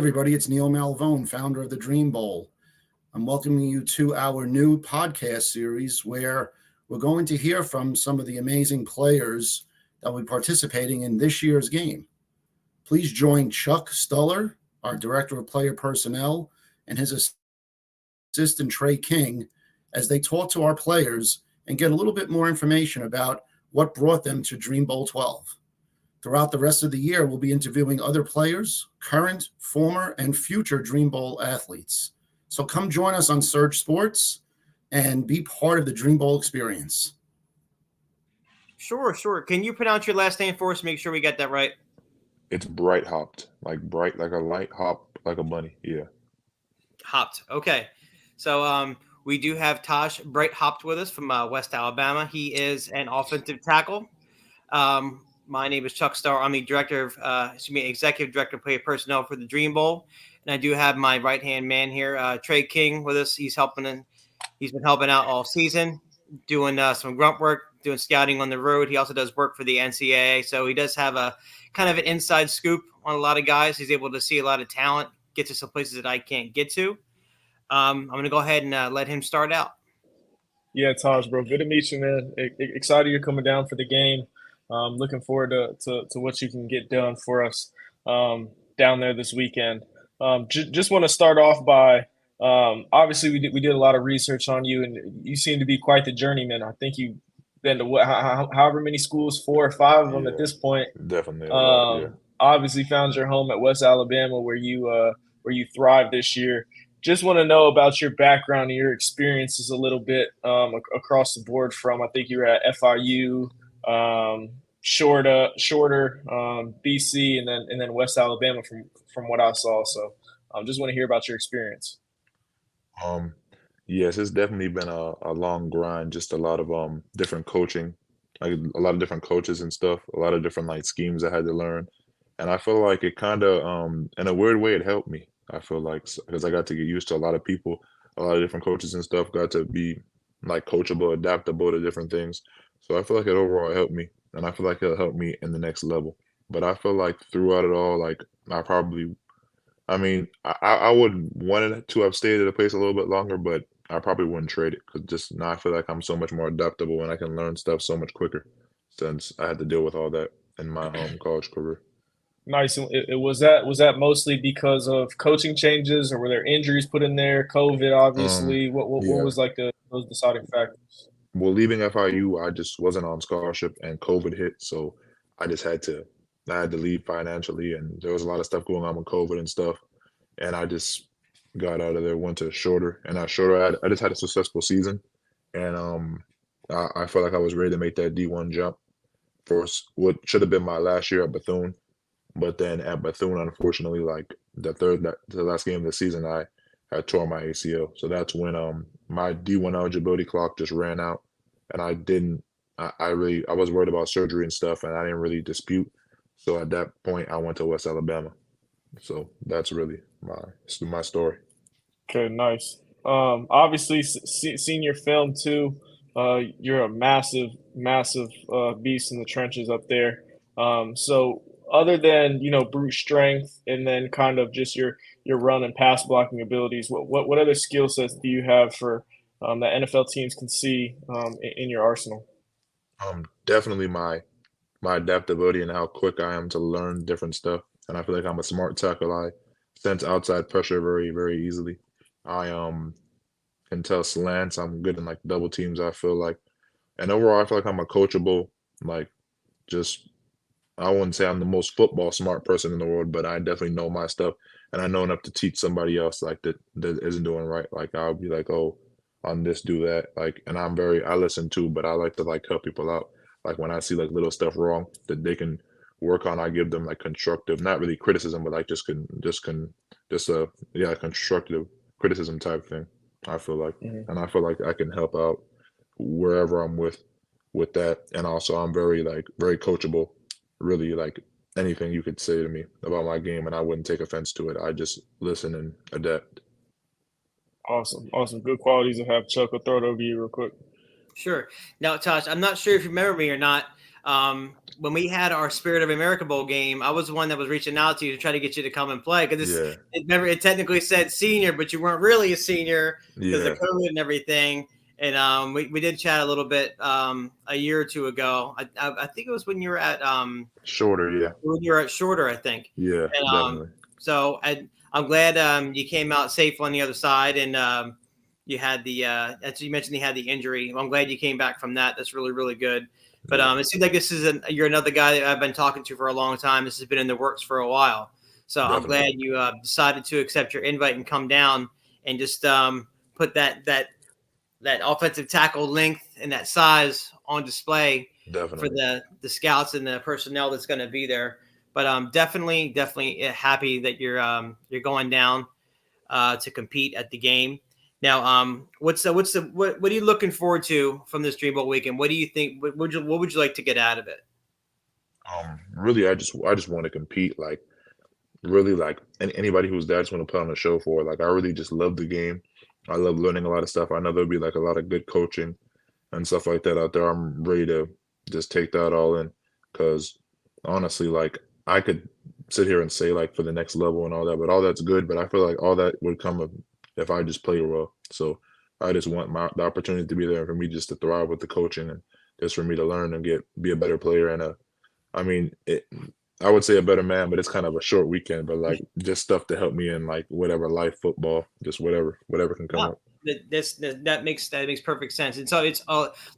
everybody. It's Neil Malvone, founder of the Dream Bowl. I'm welcoming you to our new podcast series where we're going to hear from some of the amazing players that will be participating in this year's game. Please join Chuck Stuller, our Director of Player Personnel, and his assistant Trey King as they talk to our players and get a little bit more information about what brought them to Dream Bowl 12. Throughout the rest of the year, we'll be interviewing other players, current, former, and future Dream Bowl athletes. So come join us on Surge Sports and be part of the Dream Bowl experience. Sure. Can you pronounce your last name for us? Make sure we get that right. It's Brighthaupt, like bright, like a light, hop, like a bunny. Yeah. Hopped. Okay. So we do have Tahj Brighthaupt with us from West Alabama. He is an offensive tackle. My name is Chuck Starr. I'm the executive director of player personnel for the Dream Bowl, and I do have my right hand man here, Trey King, with us. He's been helping out all season, doing some grunt work, doing scouting on the road. He also does work for the NCAA, so he does have a kind of an inside scoop on a lot of guys. He's able to see a lot of talent, get to some places that I can't get to. I'm going to go ahead and let him start out. Yeah, Tahj, bro. Good to meet you, man. Excited you're coming down for the game. Looking forward to what you can get done for us down there this weekend. Just want to start off by obviously we did a lot of research on you, and you seem to be quite the journeyman. I think you've been to however many schools, 4 or 5 of them at this point. Definitely. Obviously found your home at West Alabama where you thrived this year. Just want to know about your background and your experiences a little bit across the board. From I think you were at FIU. Shorter, BC, and then West Alabama from what I saw. So, just want to hear about your experience. Yes, it's definitely been a long grind. Just a lot of different coaching, like a lot of different coaches and stuff. A lot of different like schemes I had to learn, and I feel like it kind of in a weird way it helped me. I feel like because I got to get used to a lot of people, a lot of different coaches and stuff. Got to be like coachable, adaptable to different things. So I feel like it overall helped me, and I feel like it'll help me in the next level. But I feel like throughout it all, like I would want to have stayed at a place a little bit longer, but I probably wouldn't trade it because just now I feel like I'm so much more adaptable and I can learn stuff so much quicker since I had to deal with all that in my college career. Nice. Was that mostly because of coaching changes, or were there injuries put in there? COVID, obviously. What was like those deciding factors? Well, leaving FIU, I just wasn't on scholarship, and COVID hit, so I had to leave financially, and there was a lot of stuff going on with COVID and stuff, and I just got out of there, went to Shorter, and at Shorter, I just had a successful season, and I felt like I was ready to make that D1 jump for what should have been my last year at Bethune, but then at Bethune, unfortunately, like the last game of the season, I tore my ACL, so that's when my D1 eligibility clock just ran out, and I was worried about surgery and stuff, and I didn't really dispute. So at that point, I went to West Alabama. So that's really my story. Okay, nice. Obviously, seeing your film too, you're a massive beast in the trenches up there. So other than brute strength and then kind of just your run and pass blocking abilities, what other skill sets do you have for that NFL teams can see in your arsenal? Definitely my adaptability and how quick I am to learn different stuff. And I feel like I'm a smart tackle. I sense outside pressure very, very easily. I can tell slants. I'm good in like double teams, I feel like. And overall I feel like I'm a coachable, like just I wouldn't say I'm the most football smart person in the world, but I definitely know my stuff, and I know enough to teach somebody else like that isn't doing right. Like I'll be like, oh, on this, do that. Like, and I listen too, but I like to like help people out. Like when I see like little stuff wrong that they can work on, I give them like constructive, not really criticism, but like constructive criticism type thing. I feel like, and I feel like I can help out wherever I'm with that, and also I'm very coachable. Really, like anything you could say to me about my game, and I wouldn't take offense to it. I just listen and adapt. Awesome. Good qualities to have, Chuck. I'll throw it over to you real quick. Sure. Now, Tahj, I'm not sure if you remember me or not. When we had our Spirit of America Bowl game, I was the one that was reaching out to you to try to get you to come and play because Yeah, it technically said senior, but you weren't really a senior because of yeah, COVID and everything. And we did chat a little bit a year or two ago. I think it was shorter. Yeah, when you were at Shorter, I think. yeah, And definitely. so I'm glad you came out safe on the other side, and you had as you mentioned, you had the injury. Well, I'm glad you came back from that. That's really, really good. But Yeah, it seems like you're another guy that I've been talking to for a long time. This has been in the works for a while. So I'm definitely, glad you decided to accept your invite and come down and just put that offensive tackle length and that size on display for definitely. the scouts and the personnel that's going to be there. But definitely happy that you're going down to compete at the game. Now, what are you looking forward to from this Dream Bowl weekend? What do you think? What would you like to get out of it? Really, I just want to compete. Like, really, like anybody who's there, I just want to put on a show for. Like, I really just love the game. I love learning a lot of stuff. I know there'll be like a lot of good coaching and stuff like that out there. I'm ready to just take that all in because honestly, like I could sit here and say like for the next level and all that, but all that's good. But I feel like all that would come if I just played well. So I just want the opportunity to be there for me just to thrive with the coaching and just for me to learn and be a better player and I mean I would say a better man, but it's kind of a short weekend. But like just stuff to help me in like whatever life, football, just whatever can come No, up. that makes perfect sense. And so it's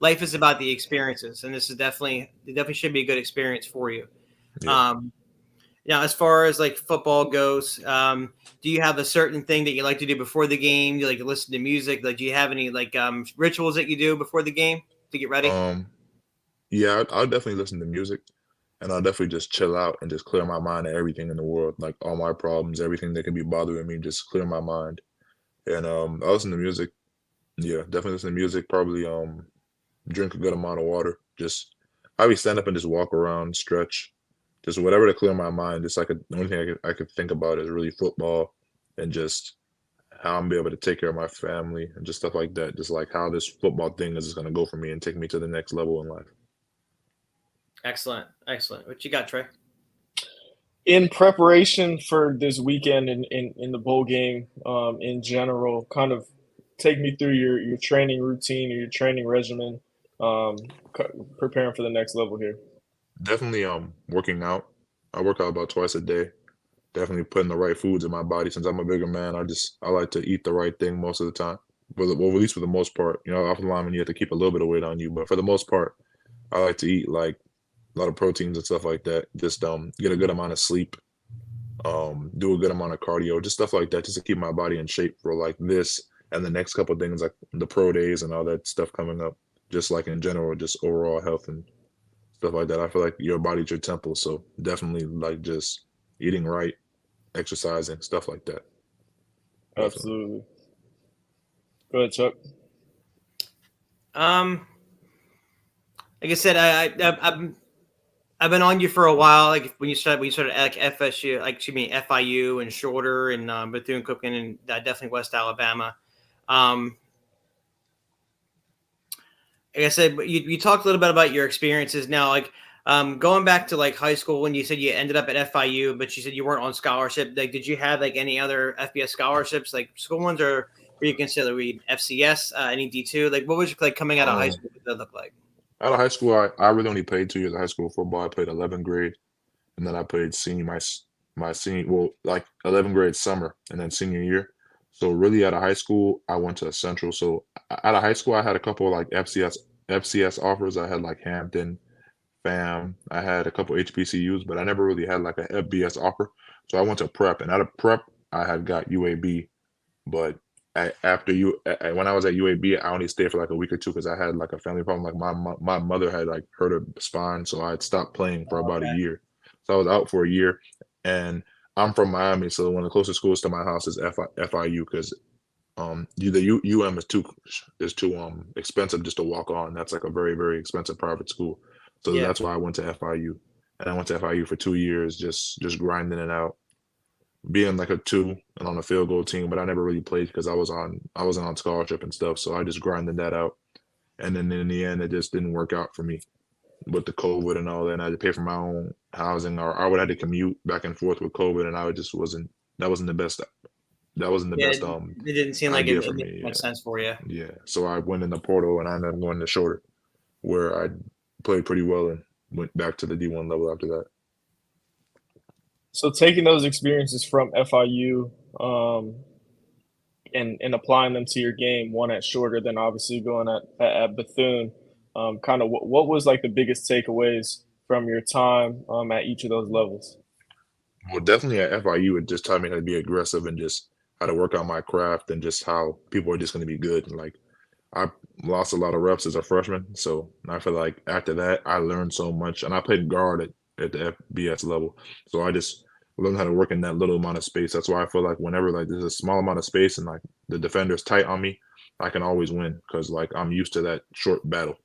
life is about the experiences, and this is definitely should be a good experience for you. Yeah. Um, Now, as far as like football goes, do you have a certain thing that you like to do before the game? Do you like to listen to music? Like, do you have any like rituals that you do before the game to get ready? Um. Yeah, I'll definitely listen to music. And I'll definitely just chill out and just clear my mind of everything in the world, like all my problems, everything that can be bothering me, just clear my mind. And I listen to music. Yeah, definitely listen to music. Probably drink a good amount of water. Just probably stand up and just walk around, stretch, just whatever to clear my mind. Just like the only thing I could think about is really football and just how I'm be able to take care of my family and just stuff like that. Just like how this football thing is just gonna go for me and take me to the next level in life. Excellent, excellent. What you got, Trey? In preparation for this weekend in the bowl game, in general, kind of take me through your training routine or your training regimen, preparing for the next level here. Definitely working out. I work out about twice a day. Definitely putting the right foods in my body. Since I'm a bigger man, I like to eat the right thing most of the time. Well, at least for the most part. You know, off the lineman, you have to keep a little bit of weight on you, but for the most part, I like to eat like a lot of proteins and stuff like that. Just get a good amount of sleep. Do a good amount of cardio, just stuff like that, just to keep my body in shape for like this and the next couple of things, like the pro days and all that stuff coming up. Just like in general, just overall health and stuff like that. I feel like your body's your temple, so definitely like just eating right, exercising, stuff like that. Definitely. Absolutely. Go ahead, Chuck. Um, like I said, I've been on you for a while. Like when you started at like FSU, like excuse me, FIU and Shorter and Bethune Cookman and definitely West Alabama. Um, like I said, you talked a little bit about your experiences now, like going back to like high school when you said you ended up at FIU, but you said you weren't on scholarship. Like, did you have like any other FBS scholarships, like school ones, or were you consider read FCS, any D2? Like, what was your, like coming out of high Um, school? What did that look like? Out of high school, I really only played 2 years of high school football. I played 11th grade, and then I played my senior, well, like 11th grade summer, and then senior year. So really, out of high school, I went to Central. So out of high school, I had a couple of like FCS offers. I had like Hampton, FAM. I had a couple HBCUs, but I never really had like a FBS offer. So I went to prep, and out of prep, I had got UAB. But when I was at UAB, I only stayed for like a week or two because I had like a family problem. Like my mother had like hurt her spine, so I had stopped playing for Oh, about a okay. year. So I was out for a year, and I'm from Miami, so one of the closest schools to my house is FIU because the UM is too expensive just to walk on. That's like a very very expensive private school, so Yeah. that's why I went to FIU, and I went to FIU for 2 years, just grinding it out, being like a two and on a field goal team, but I never really played because I wasn't on scholarship and stuff. So I just grinded that out. And then in the end, it just didn't work out for me with the COVID and all that. And I had to pay for my own housing, or I would have to commute back and forth with COVID, and I just wasn't. That wasn't the best. That wasn't the Yeah, best it didn't seem like idea it for made me. much sense for you. Yeah. So I went in the portal, and I ended up going to Shorter, where I played pretty well and went back to the D1 level after that. So taking those experiences from FIU and applying them to your game, one at Shorter, then obviously going at Bethune, kind of what was like the biggest takeaways from your time at each of those levels? Well, definitely at FIU, it just taught me how to be aggressive and just how to work on my craft and just how people are just going to be good. And like I lost a lot of reps as a freshman, so I feel like after that I learned so much, and I played guard at the FBS level, so I just learned how to work in that little amount of space. That's why I feel like whenever like there's a small amount of space and like the defender's tight on me, I can always win because like I'm used to that short battle.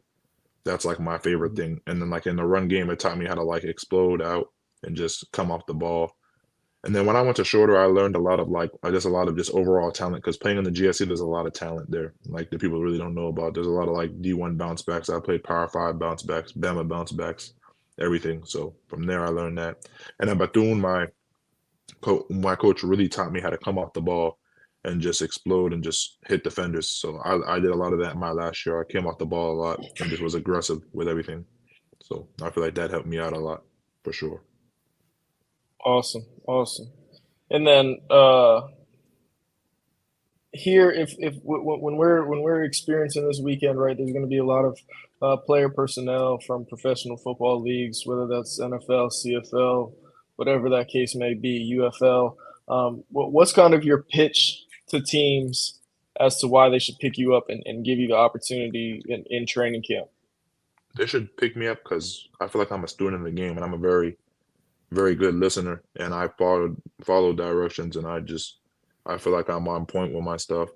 That's like my favorite thing. And then like in the run game, it taught me how to like explode out and just come off the ball. And then when I went to Shorter, I learned a lot of like just a lot of just overall talent because playing in the GSC, there's a lot of talent there. Like that people really don't know about. There's a lot of like D1 bounce backs. I played Power 5 bounce backs, Bama bounce backs, everything. So from there, I learned that. And then Bethune, my coach really taught me how to come off the ball and just explode and just hit defenders. So I did a lot of that in my last year. I came off the ball a lot and just was aggressive with everything. So I feel like that helped me out a lot for sure. Awesome, awesome. And then here, if when we're experiencing this weekend, right, there's going to be a lot of player personnel from professional football leagues, whether that's NFL, CFL, whatever that case may be, UFL. What's kind of your pitch to teams as to why they should pick you up and give you the opportunity in training camp? They should pick me up because I feel like I'm a student of the game and I'm a very, very good listener and I follow directions and I feel like I'm on point with my stuff.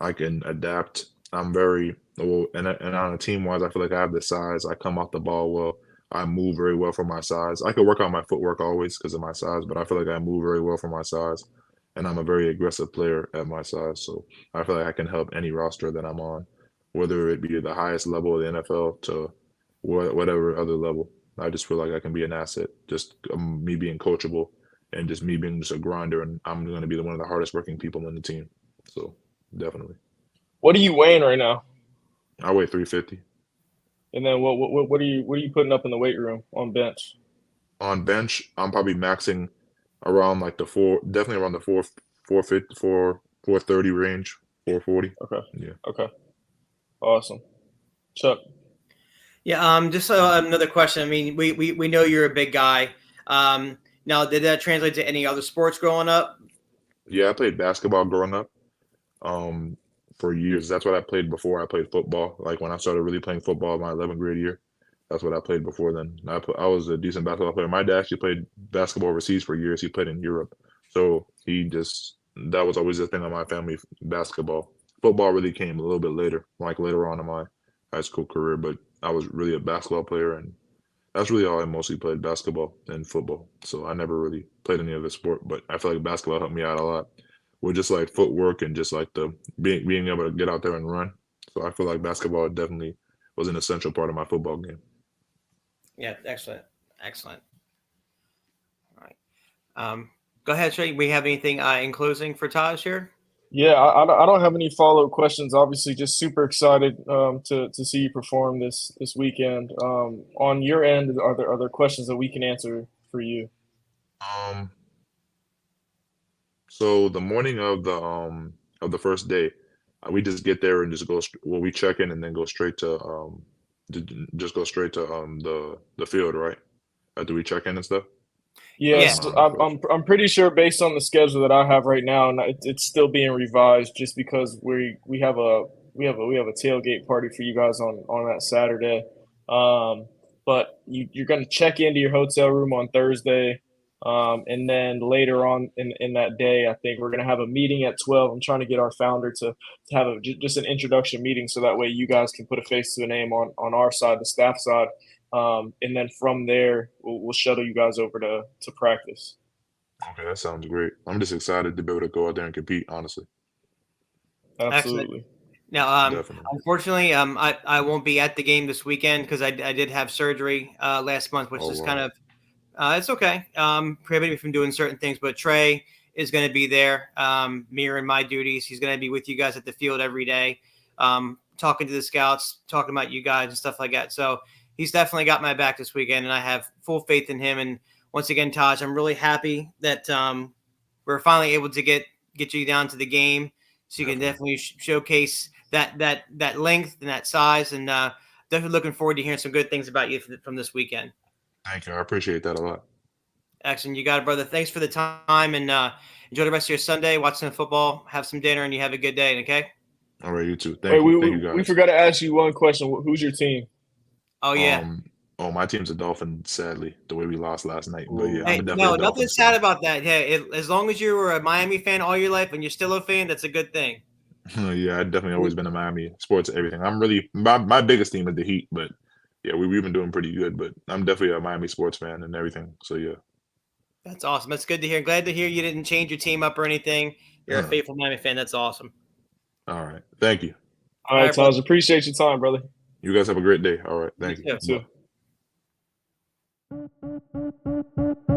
I can adapt. I'm very well, and on a team wise, I feel like I have the size. I come off the ball well. I move very well for my size. I could work on my footwork always because of my size, but I feel like I move very well for my size, and I'm a very aggressive player at my size. So I feel like I can help any roster that I'm on, whether it be the highest level of the NFL to whatever other level. I just feel like I can be an asset. Just me being coachable and just me being just a grinder, and I'm going to be one of the hardest working people on the team. So definitely. What are you weighing right now? I weigh 350. And then what are you putting up in the weight room on bench? On bench, I'm probably maxing around like definitely around the 450, 430 range, 440. Okay. Yeah. Okay. Awesome. Chuck. Yeah. Just another question. I mean, we know you're a big guy. Now, did that translate to any other sports growing up? Yeah, I played basketball growing up. Um, for years. That's what I played before I played football. Like when I started really playing football my 11th grade year, that's what I played before then. I was a decent basketball player. My dad actually played basketball overseas for years. He played in Europe. So that was always the thing on my family, basketball. Football really came a little bit later, like later on in my high school career, but I was really a basketball player and that's really all I mostly played, basketball and football. So I never really played any other sport, but I feel like basketball helped me out a lot with just like footwork and just like the being able to get out there and run. So I feel like basketball definitely was an essential part of my football game. Yeah, excellent. All right. Go ahead, Trey. We have anything in closing for Tahj here? Yeah, I don't have any follow-up questions. Obviously, just super excited to see you perform this weekend. On your end, are there questions that we can answer for you? Um, so the morning of the first day, we just get there and just we check in and then go straight to just go straight to the field, right? Do we check in and stuff? Yes, Around the first. I'm pretty sure based on the schedule that I have right now, and it's still being revised just because we have a tailgate party for you guys on that Saturday. But you're going to check into your hotel room on Thursday, and then later on in that day, I think we're going to have a meeting at 12. I'm trying to get our founder to have just an introduction meeting so that way you guys can put a face to a name on our side, the staff side. And then from there, we'll shuttle you guys over to practice. Okay, that sounds great. I'm just excited to be able to go out there and compete, honestly. Absolutely. Now, Definitely. unfortunately, I won't be at the game this weekend because I did have surgery last month, which Oh, is wow. kind of it's okay. Prohibited me from doing certain things, but Trey is going to be there, mirroring my duties. He's going to be with you guys at the field every day, talking to the scouts, talking about you guys and stuff like that. So he's definitely got my back this weekend, and I have full faith in him. And once again, Tahj, I'm really happy that we're finally able to get you down to the game, so you can definitely showcase that length and that size, and definitely looking forward to hearing some good things about you from this weekend. Thank you. I appreciate that a lot. Excellent. You got it, brother. Thanks for the time, and enjoy the rest of your Sunday. Watch some football, have some dinner, and you have a good day, okay? All right, you too. Wait, Thank you. Thank you, we guys. forgot to ask you one question. Who's your team? Oh, yeah. My team's a Dolphin, sadly, the way we lost last night. But yeah, Hey, I'm definitely no, a nothing Dolphins sad fan. about that. Yeah, as long as you were a Miami fan all your life and you're still a fan, that's a good thing. Yeah, I've definitely always been a Miami sports everything. I'm really my biggest team is the Heat, but yeah, we've been doing pretty good. But I'm definitely a Miami sports fan and everything. So yeah. That's awesome. That's good to hear. Glad to hear you didn't change your team up or anything. You're a faithful Miami fan. That's awesome. All right. Thank you. All right, Tahj. Appreciate your time, brother. You guys have a great day. All right. Thank You you. too. You too.